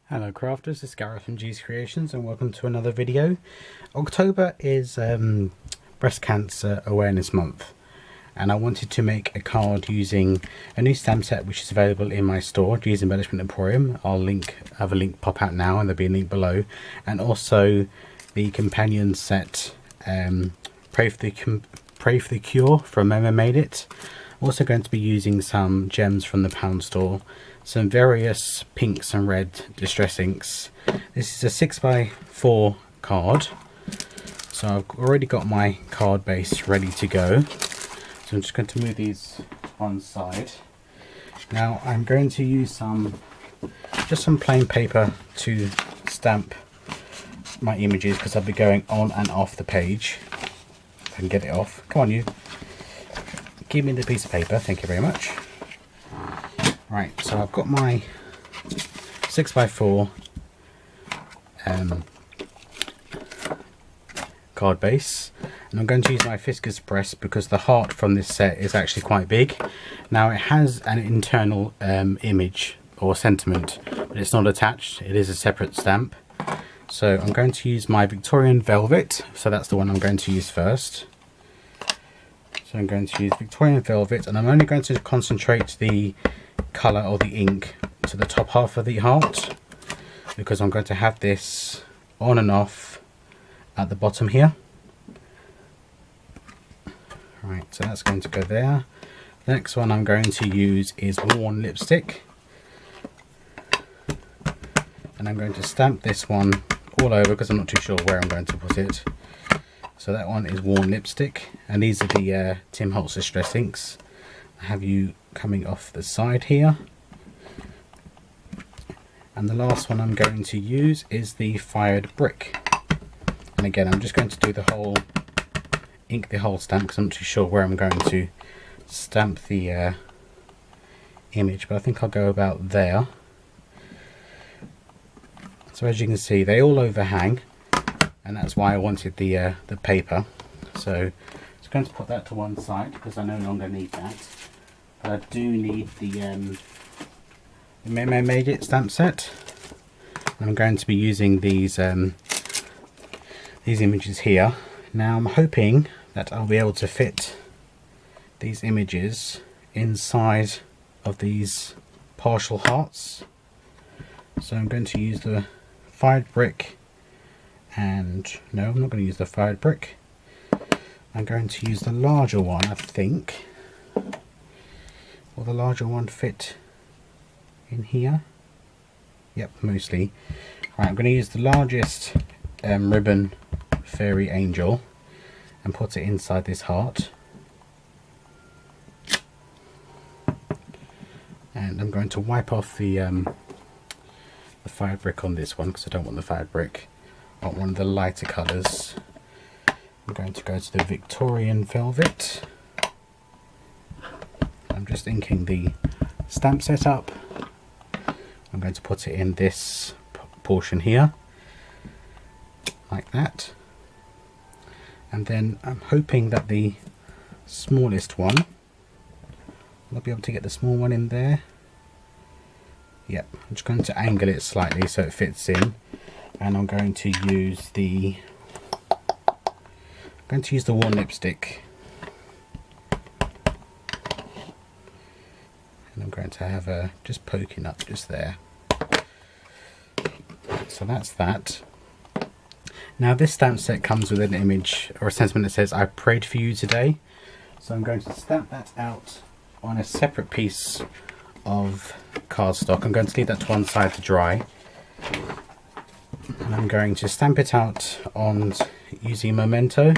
Hello crafters, it's Gareth from G's Creations and welcome to another video. October is Breast Cancer Awareness Month and I wanted to make a card using a new stamp set which is available in my store, G's Embellishment Emporium. I'll have a link pop out now and there'll be a link below, and also the companion set Pray for the Cure from Memo Made It. I'm also going to be using some gems from the Pound store, some various pinks and red distress inks. This is a 6x4 card, so I've already got my card base ready to go. So I'm just going to move these one side. Now I'm going to use just some plain paper to stamp my images because I'll be going on and off the page. If I can get it off. Come on, you. Give me the piece of paper, thank you very much. Right, so I've got my 6x4 card base, and I'm going to use my Fisker's press because the heart from this set is actually quite big. Now it has an internal image or sentiment, but it's not attached, it is a separate stamp. So I'm going to use my Victorian Velvet, so that's the one I'm going to use first. So I'm going to use Victorian Velvet, and I'm only going to concentrate the colour or the ink to the top half of the heart because I'm going to have this on and off at the bottom here. Right, so that's going to go there. The next one I'm going to use is Worn Lipstick, and I'm going to stamp this one all over because I'm not too sure where I'm going to put it. So that one is Worn Lipstick, and these are the Tim Holtz Distress inks. I have you coming off the side here. And the last one I'm going to use is the Fired Brick. And again, I'm just going to do the whole, ink the whole stamp because I'm not too sure where I'm going to stamp the image, but I think I'll go about there. So as you can see, they all overhang, and that's why I wanted the paper. So I'm just going to put that to one side because I no longer need that. But I do need the Memo Made It stamp set. I'm going to be using these images here. Now I'm hoping that I'll be able to fit these images inside of these partial hearts. So I'm going to use the Fired Brick, and no, I'm not going to use the Fired Brick. I'm going to use the larger one, I think. Will the larger one fit in here? Yep, mostly. Right, I'm going to use the largest ribbon fairy angel and put it inside this heart. And I'm going to wipe off the Fired Brick on this one because I don't want the Fired Brick. I want one of the lighter colours. I'm going to go to the Victorian Velvet. I'm just inking the stamp set up. I'm going to put it in this portion here, like that. And then I'm hoping that the smallest one, I'll be able to get the small one in there. Yep, I'm just going to angle it slightly so it fits in, and I'm going to use the Worn Lipstick, and I'm going to have a just poking up just there. So that's that. Now this stamp set comes with an image or a sentiment that says "I prayed for you today," so I'm going to stamp that out on a separate piece of cardstock. I'm going to leave that to one side to dry, and I'm going to stamp it out on using Memento.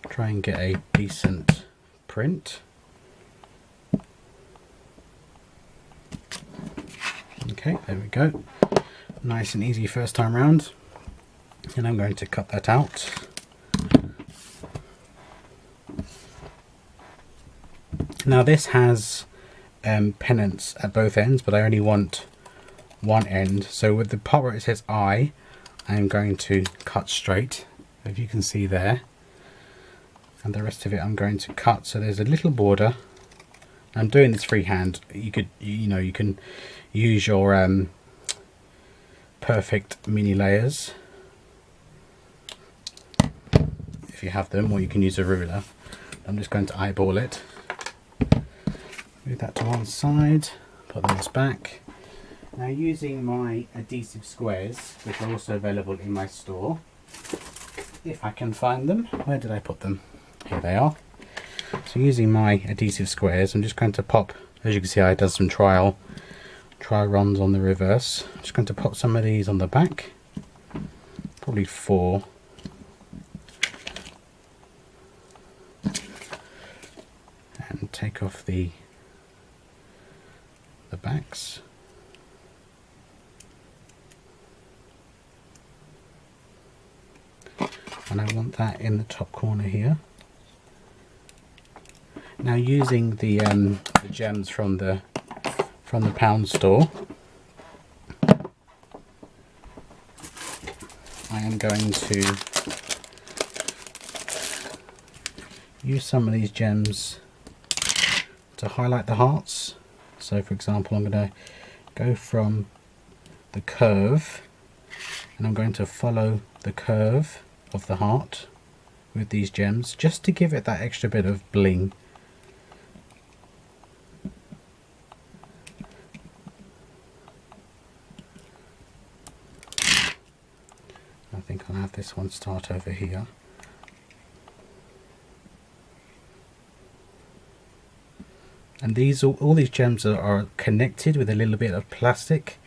Try and get a decent print. Okay, there we go. Nice and easy first time round. And I'm going to cut that out. Now this has pennants at both ends, but I only want one end. So with the part where it says I I am going to cut straight, if you can see there, and the rest of it I'm going to cut so there's a little border. I'm doing this freehand. You could, you can use your perfect mini layers if you have them, or you can use a ruler. I'm just going to eyeball it. Move that to one side, put those back. Now, using my adhesive squares, which are also available in my store, if I can find them. Where did I put them? Here they are. So using my adhesive squares, I'm just going to pop, as you can see I done some trial runs on the reverse. I'm just going to pop some of these on the back, probably 4. And take off the backs. And I want that in the top corner here. Now, using the gems from the pound store, I am going to use some of these gems to highlight the hearts. So for example, I'm going to go from the curve and I'm going to follow the curve of the heart with these gems, just to give it that extra bit of bling. I think I'll have this one start over here. And all these gems are connected with a little bit of plastic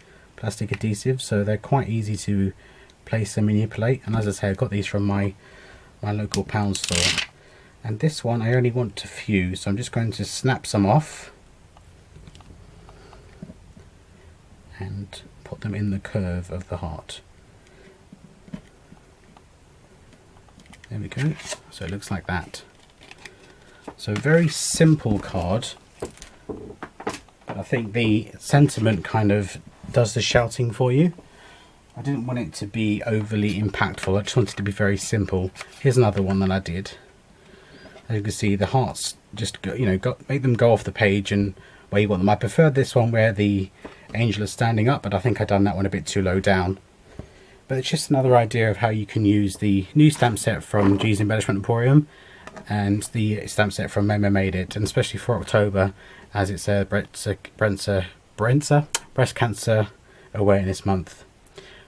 adhesive, so they're quite easy to place and manipulate. And as I say, I got these from my local pound store. And this one I only want to fuse, so I'm just going to snap some off and put them in the curve of the heart. There we go. So it looks like that. So very simple card. But I think the sentiment kind of does the shouting for you. I didn't want it to be overly impactful. I just wanted it to be very simple. Here's another one that I did. As you can see, the hearts just go, make them go off the page and where you want them. I preferred this one where the angel is standing up, but I think I've done that one a bit too low down. But it's just another idea of how you can use the new stamp set from G's Embellishment Emporium and the stamp set from Memo Made It, and especially for October, as it's a Breast Cancer Awareness Month.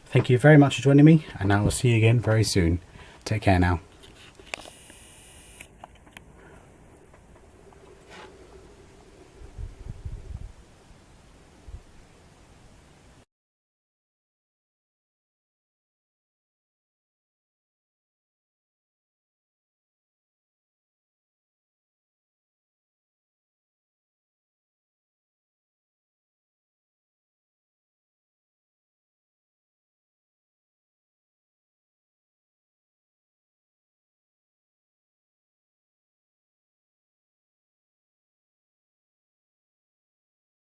Thank you very much for joining me, and I will see you again very soon. Take care now.